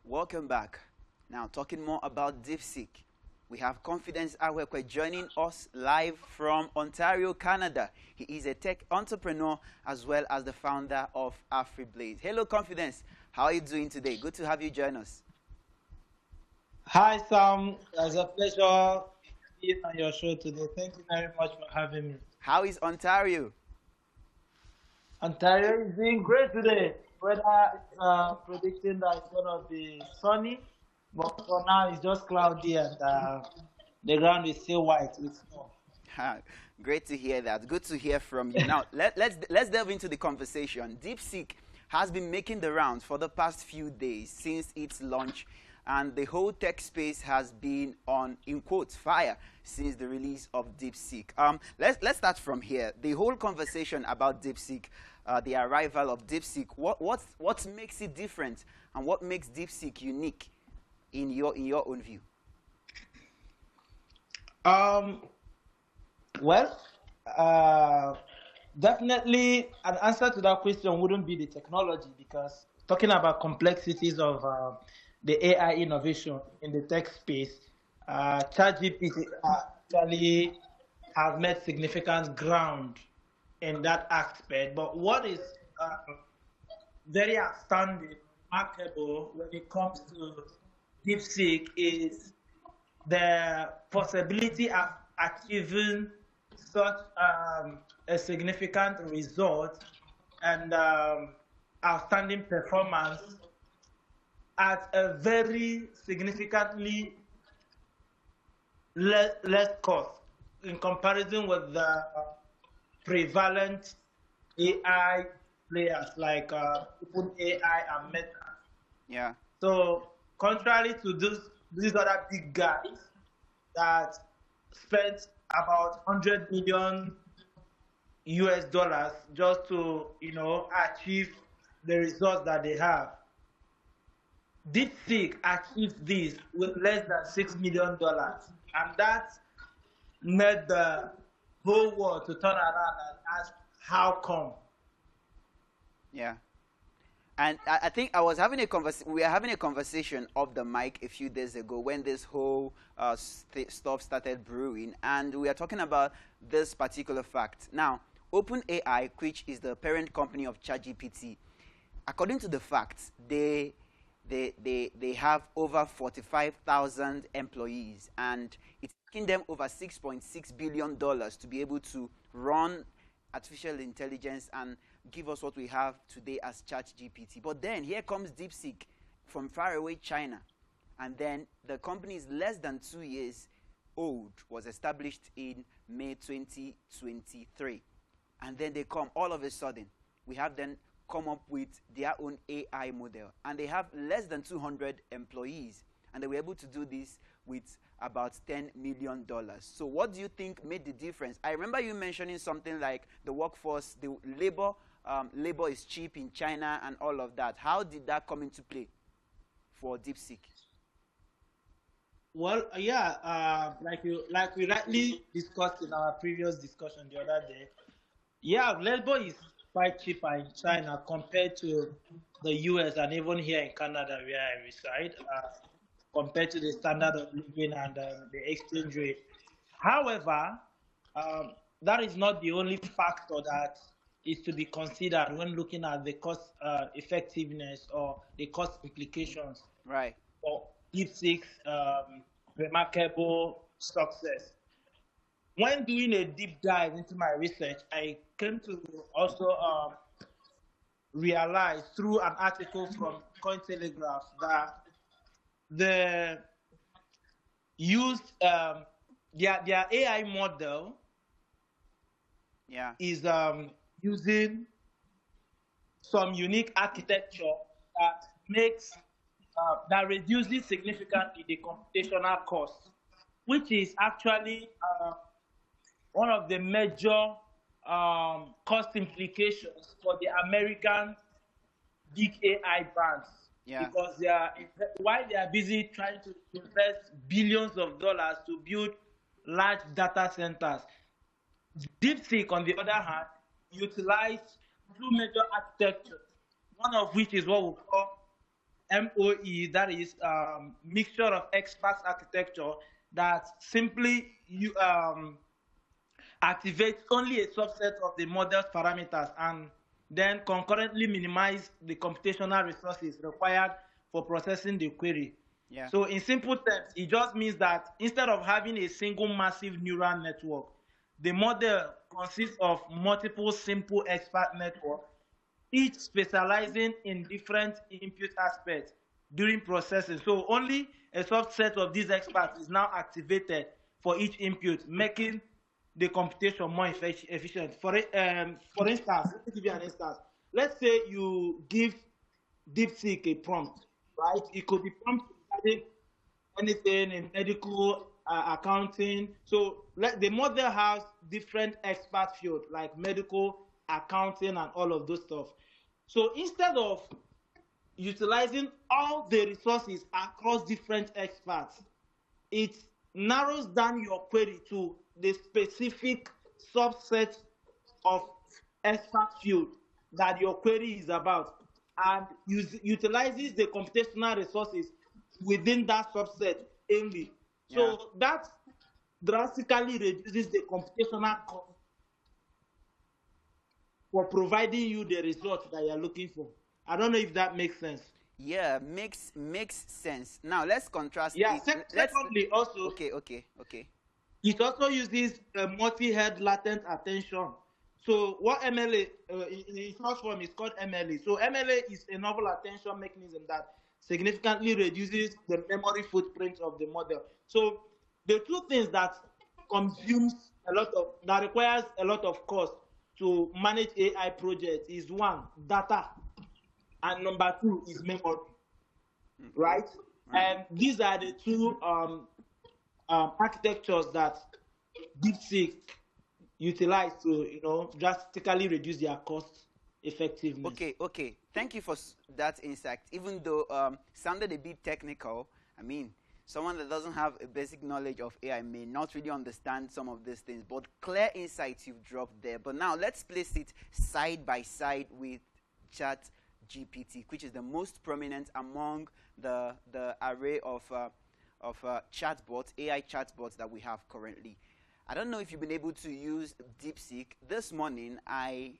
Welcome back. Now, talking more about Deepseek, we have Confidence Awekwe joining us live from Ontario, Canada. He is a tech entrepreneur as well as the founder of AfriBlaze. Hello, Confidence. How are you doing today? Good to have you join us. Hi, Sam. It's a pleasure being on your show today. Thank you very much for having me. How is Ontario? Ontario is doing great today. Weather is predicting that it's going to be sunny, but for now it's just cloudy and the ground is still white with snow. Great to hear that. Good to hear from you. Now, let's delve into the conversation. DeepSeek has been making the rounds for the past few days since its launch, and the whole tech space has been on, in quotes, fire since the release of DeepSeek. Let's start from here. The whole conversation about DeepSeek, the arrival of DeepSeek. What makes it different, and what makes DeepSeek unique in your own view? Um, well, uh, Definitely an answer to that question wouldn't be the technology because talking about complexities of the AI innovation in the tech space, ChatGPT actually has made significant ground in that aspect. But what is very outstanding, remarkable when it comes to DeepSeek is the possibility of achieving such a significant result and outstanding performance at a very significantly less cost in comparison with the prevalent AI players like OpenAI and Meta. Yeah. So contrary to these other big guys that spent about 100 million US dollars just to achieve the results that they have, DeepSeek achieved this with less than $6 million, and that made the whole world to turn around and ask how come. Yeah. And I think I was having a conversation. We were having a conversation off the mic a few days ago when this whole stuff started brewing, and we are talking about this particular fact. Now, OpenAI, which is the parent company of ChatGPT, according to the facts, they have over 45,000 employees, and it's taking them over $6.6 billion to be able to run artificial intelligence and give us what we have today as ChatGPT. But then here comes DeepSeek from faraway China, and then the company is less than 2 years old, was established in May 2023, and then they come all of a sudden. We have them come up with their own AI model, and they have less than 200 employees, and they were able to do this with about $10 million. So what do you think made the difference? I remember you mentioning something like the workforce, the labor is cheap in China and all of that. How did that come into play for DeepSeek? Well, yeah, like we rightly discussed in our previous discussion the other day. Yeah, labor is quite cheaper in China compared to the US and even here in Canada where I reside, compared to the standard of living and the exchange rate. However, that is not the only factor that is to be considered when looking at the cost effectiveness or the cost implications Right. for DeepSeek's remarkable success. When doing a deep dive into my research, I came to also realize through an article from Cointelegraph that the used their AI model Yeah. is using some unique architecture that makes that reduces significantly the computational cost, which is actually one of the major cost implications for the American big AI brands, Yeah. because they are while they are busy trying to invest billions of dollars to build large data centers, DeepSeek, on the other hand, utilized two major architectures, one of which is what we call MOE, that is mixture of experts architecture, that simply you activate only a subset of the model's parameters and then concurrently minimize the computational resources required for processing the query. Yeah. So in simple terms, it just means that instead of having a single massive neural network, the model consists of multiple simple expert networks, each specializing in different input aspects during processing. So only a subset of these experts is now activated for each input, making the computation more efficient. For instance, let me give you an instance. Let's say you give Deepseek a prompt, right? It could be prompt regarding anything in medical, accounting. So the model has different expert field like medical, accounting, and all of those stuff. So instead of utilizing all the resources across different experts, it narrows down your query to the specific subset of expert field that your query is about, and utilizes the computational resources within that subset only. Yeah. So that drastically reduces the computational cost for providing you the result that you're looking for. I don't know if that makes sense. Yeah, makes sense. Now let's contrast Yeah. it. Let's Secondly, also, okay. it also uses multi-head latent attention. So what MLA in short form is called MLA. So MLA is a novel attention mechanism that significantly reduces the memory footprint of the model. So the two things that consumes a lot of that requires a lot of cost to manage AI projects is one, data, and number two is memory, right? And these are the two architectures that Deepseek utilize to, drastically reduce their cost effectiveness. Okay. Thank you for that insight. Even though sounded a bit technical, I mean, someone that doesn't have a basic knowledge of AI may not really understand some of these things, but clear insights you've dropped there. But now let's place it side by side with Chat GPT, which is the most prominent among the array of chatbots, AI chatbots that we have currently. I don't know if you've been able to use Deepseek. This morning, I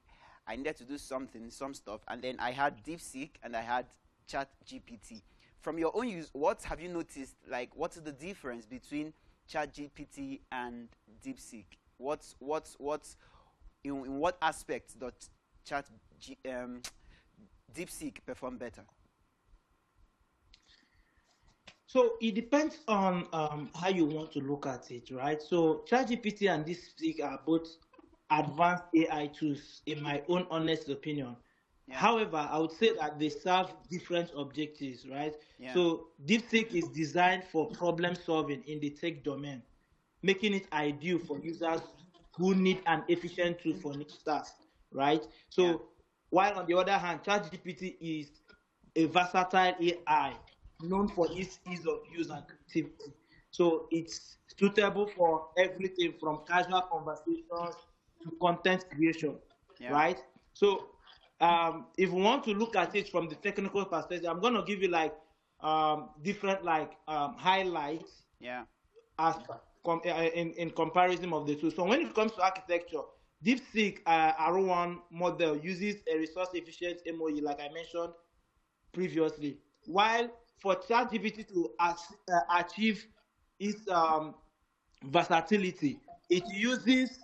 needed to do some stuff, and then I had Deepseek and I had Chat GPT. From your own use, what have you noticed? Like, what is the difference between Chat GPT and Deepseek? In what aspects does Deepseek perform better? So it depends on how you want to look at it, right? So ChatGPT and DeepSeek are both advanced AI tools, in my own honest opinion. Yeah. However, I would say that they serve different objectives, right? Yeah. So DeepSeek is designed for problem solving in the tech domain, making it ideal for users who need an efficient tool for niche tasks, right? So while on the other hand, ChatGPT is a versatile AI known for its ease of use and creativity. So it's suitable for everything from casual conversations to content creation, right? So if we want to look at it from the technical perspective, I'm going to give you like different highlights as in comparison of the two. So when it comes to architecture, DeepSeek R1 model uses a resource-efficient MOE, like I mentioned previously, while for ChatGPT to achieve its versatility, it uses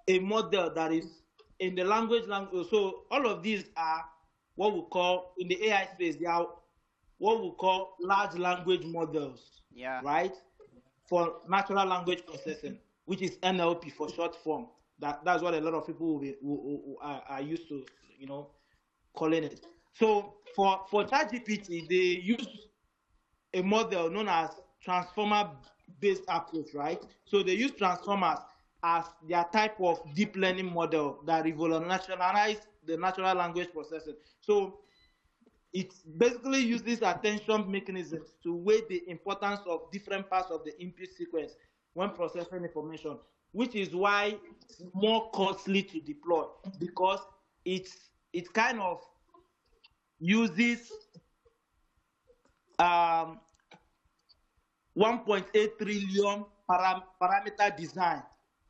a model that is in the language. So all of these are what we call, in the AI space, they are what we call large language models, right? For natural language processing, which is NLP for short form. That's what a lot of people are used to, calling it. So for ChatGPT, they use a model known as transformer-based approach, right? So they use transformers as their type of deep learning model that revolutionize the natural language processing. So it basically uses attention mechanisms to weigh the importance of different parts of the input sequence when processing information, which is why it's more costly to deploy, because it kind of uses um, 1.8 trillion parameter design.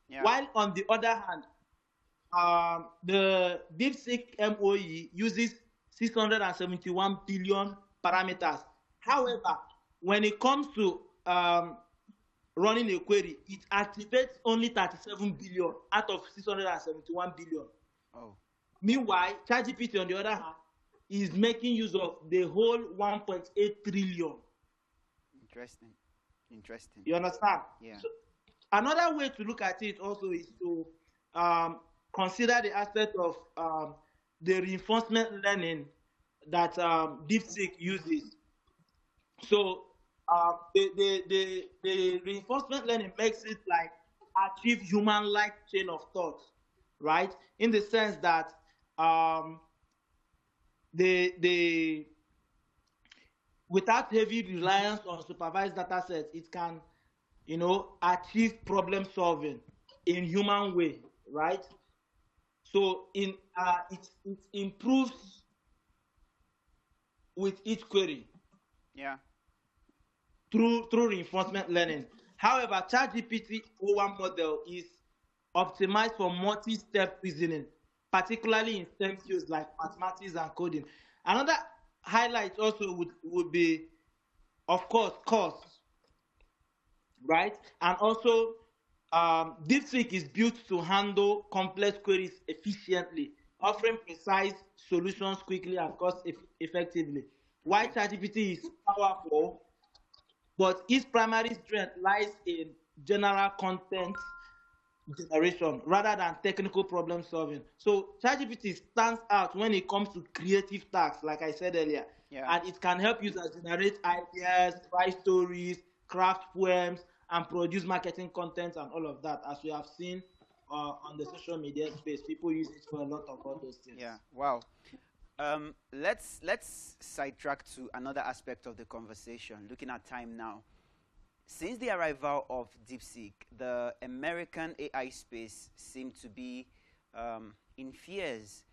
Yeah. While on the other hand, the Deepseek MOE uses 671 billion parameters. However, when it comes to running a query, it activates only 37 billion out of 671 billion. Oh, Meanwhile, ChatGPT, on the other hand, is making use of the whole 1.8 trillion. interesting. Interesting. You understand? Yeah. So another way to look at it also is to um, consider the aspect of the reinforcement learning that DeepSeek uses. So the reinforcement learning makes it like achieve human-like chain of thought, right? In the sense that um, the without heavy reliance on supervised data sets, it can, achieve problem solving in human way, right? So it improves with each query Yeah. through reinforcement learning. However, ChatGPT O1 model is optimized for multi-step reasoning, particularly in STEM fields like mathematics and coding. Another highlight also would be, of course, cost, right? And also, DeepSeek is built to handle complex queries efficiently, offering precise solutions quickly and cost effectively. While Okay. ChatGPT is powerful, but its primary strength lies in general content generation rather than technical problem solving. So ChatGPT stands out when it comes to creative tasks, like I said earlier, Yeah. and it can help users generate ideas, write stories, craft poems, and produce marketing content and all of that. As we have seen on the social media space, people use it for a lot of all those things. Yeah. Wow. Let's sidetrack to another aspect of the conversation. Looking at time now. Since the arrival of DeepSeek, the American AI space seemed to be in fears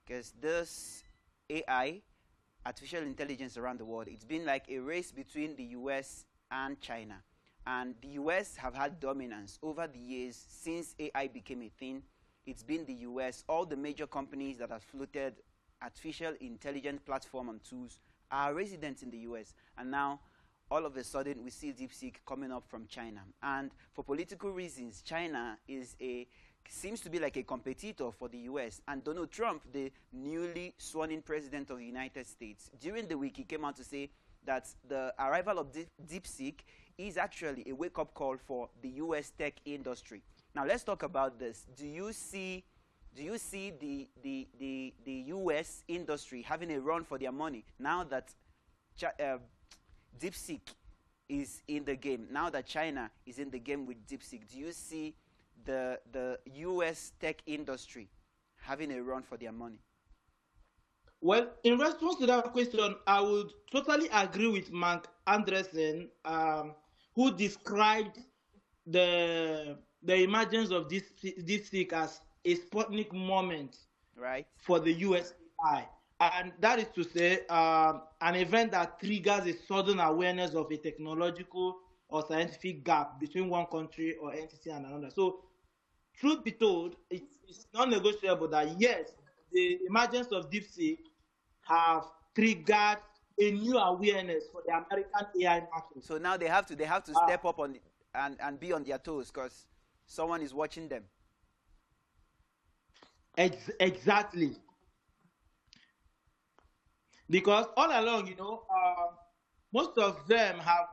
because this AI, artificial intelligence around the world, it's been like a race between the US and China. And the US have had dominance over the years since AI became a thing. It's been the US. All the major companies that have floated artificial intelligence platform and tools are resident in the US. And now all of a sudden we see DeepSeek coming up from China. And for political reasons, China seems to be like a competitor for the US. And Donald Trump, the newly sworn in president of the United States, during the week he came out to say that the arrival of DeepSeek is actually a wake-up call for the US tech industry. Now let's talk about this. Do you see the US industry having a run for their money now that DeepSeek is in the game? Now that China is in the game with DeepSeek, do you see the US tech industry having a run for their money? Well, in response to that question, I would totally agree with Mark Andresen, who described the emergence of this DeepSeek as a Sputnik moment Right? for the USAI. And that is to say, an event that triggers a sudden awareness of a technological or scientific gap between one country or entity and another. So, truth be told, it's non-negotiable that yes, the emergence of DeepSeek have triggered a new awareness for the American AI market. So now they have to Uh, step up and be on their toes because someone is watching them. exactly. Because all along, most of them have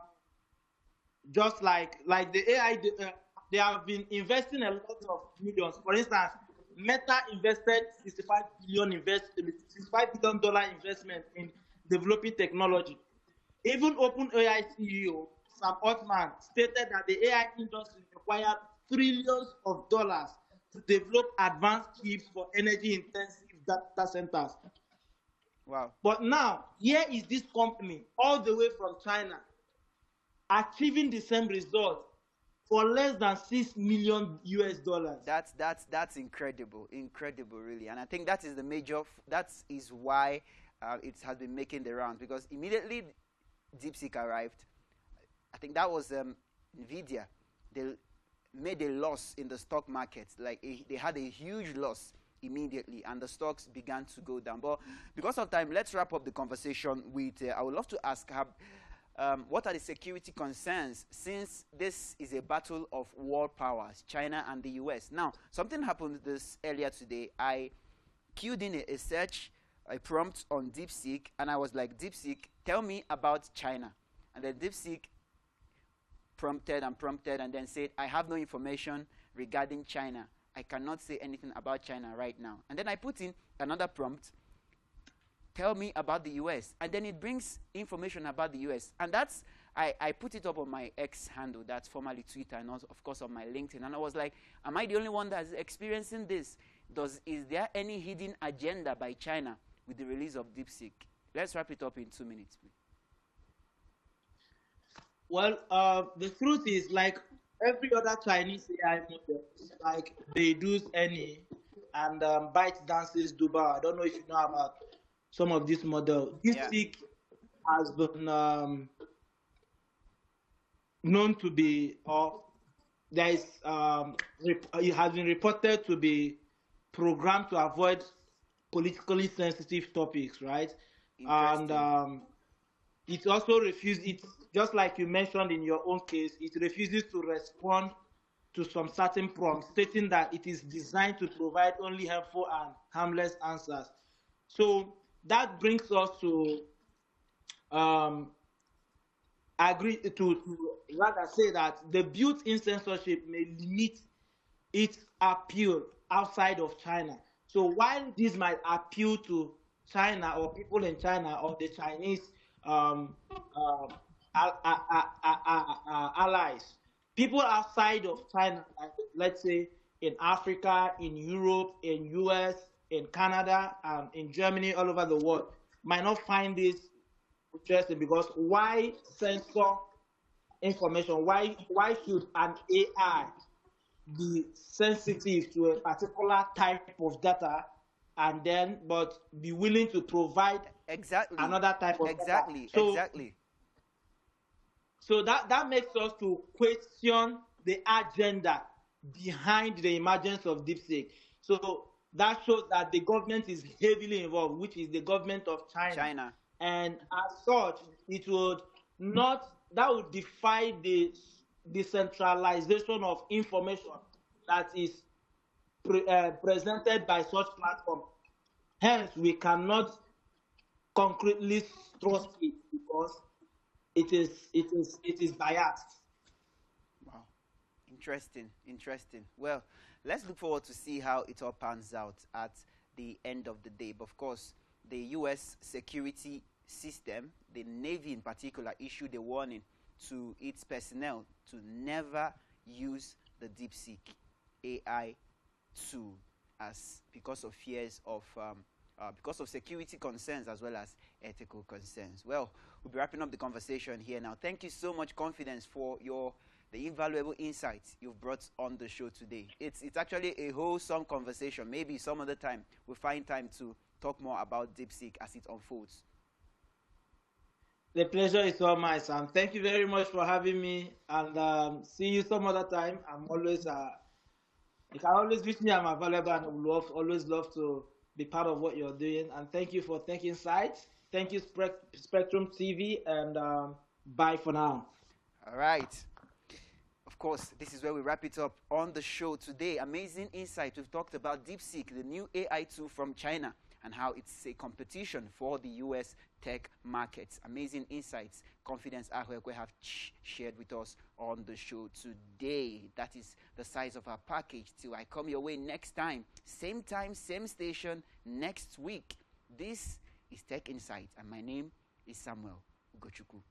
just like the AI, they have been investing a lot of millions. For instance, Meta invested 65 billion dollar investment in developing technology. Even OpenAI CEO Sam Altman stated that the AI industry required trillions of dollars to develop advanced chips for energy-intensive data centers. Wow. But now, here is this company all the way from China achieving the same result for less than 6 million US dollars. That's incredible, really. And I think that is the major. That is why it has been making the rounds because immediately Deepseek arrived, I think that was Nvidia. They made a loss in the stock market. Like they had a huge loss immediately, and the stocks began to go down. But because of time, let's wrap up the conversation with. I would love to ask her, what are the security concerns, since this is a battle of world powers, China and the US? Now, something happened this earlier today. I queued in a search, a prompt on Deepseek, and I was like, Deepseek, tell me about China. And then Deepseek prompted and prompted and then said, I have no information regarding China. I cannot say anything about China right now. And then I put in another prompt, tell me about the US. And then it brings information about the US. And that's, I put it up on my X handle, that's formerly Twitter, and also, of course, on my LinkedIn. And I was like, am I the only one that's experiencing this? Is there any hidden agenda by China with the release of Deepseek? Let's wrap it up in 2 minutes, please. Well, the truth is, like every other Chinese AI model, like they do any and Byte dances Dubai. I don't know if you know about some of this model. Yeah. Deepseek has been known to be, or there is, it has been reported to be programmed to avoid politically sensitive topics, right? And it also refuses, it's just like you mentioned in your own case, it refuses to respond to some certain prompts, stating that it is designed to provide only helpful and harmless answers. So that brings us to agree to rather say that the built-in censorship may limit its appeal outside of China. So while this might appeal to China or people in China or the Chinese allies, people outside of China, like, let's say in Africa, in Europe, in US, in Canada, in Germany, all over the world, might not find this interesting, because why censor information? Why should an AI be sensitive to a particular type of data and then but be willing to provide another type of data? So that makes us to question the agenda behind the emergence of Deepseek. So that shows that the government is heavily involved, which is the government of China. And as such, it would not, that would defy the decentralization of information that is presented by such platforms. Hence, we cannot concretely trust it because it is biased. Wow, interesting. Well, let's look forward to see how it all pans out at the end of the day. But of course, the U.S. security system, the Navy in particular, issued a warning to its personnel to never use the Deepseek AI tool, because of fears of because of security concerns as well as ethical concerns. Well, we'll be wrapping up the conversation here now. Thank you so much, Confidence, for the invaluable insights you've brought on the show today. It's actually a wholesome conversation. Maybe some other time we'll find time to talk more about Deepseek as it unfolds. The pleasure is all mine, Sam. Thank you very much for having me, and see you some other time. I'm always, you can always reach me. I'm available, and I would always love to be part of what you're doing. And thank you for Thinking Sight. Thank you, Spectrum TV, and bye for now. All right. Of course, this is where we wrap it up on the show today. Amazing insight. We've talked about Deepseek, the new AI tool from China, and how it's a competition for the U.S. tech markets. Amazing insights Confidence Ahwekwe have shared with us on the show today. That is the size of our package. Till I come your way next time, same station, next week. This is Tech Insights, and my name is Samuel Ugochukwu.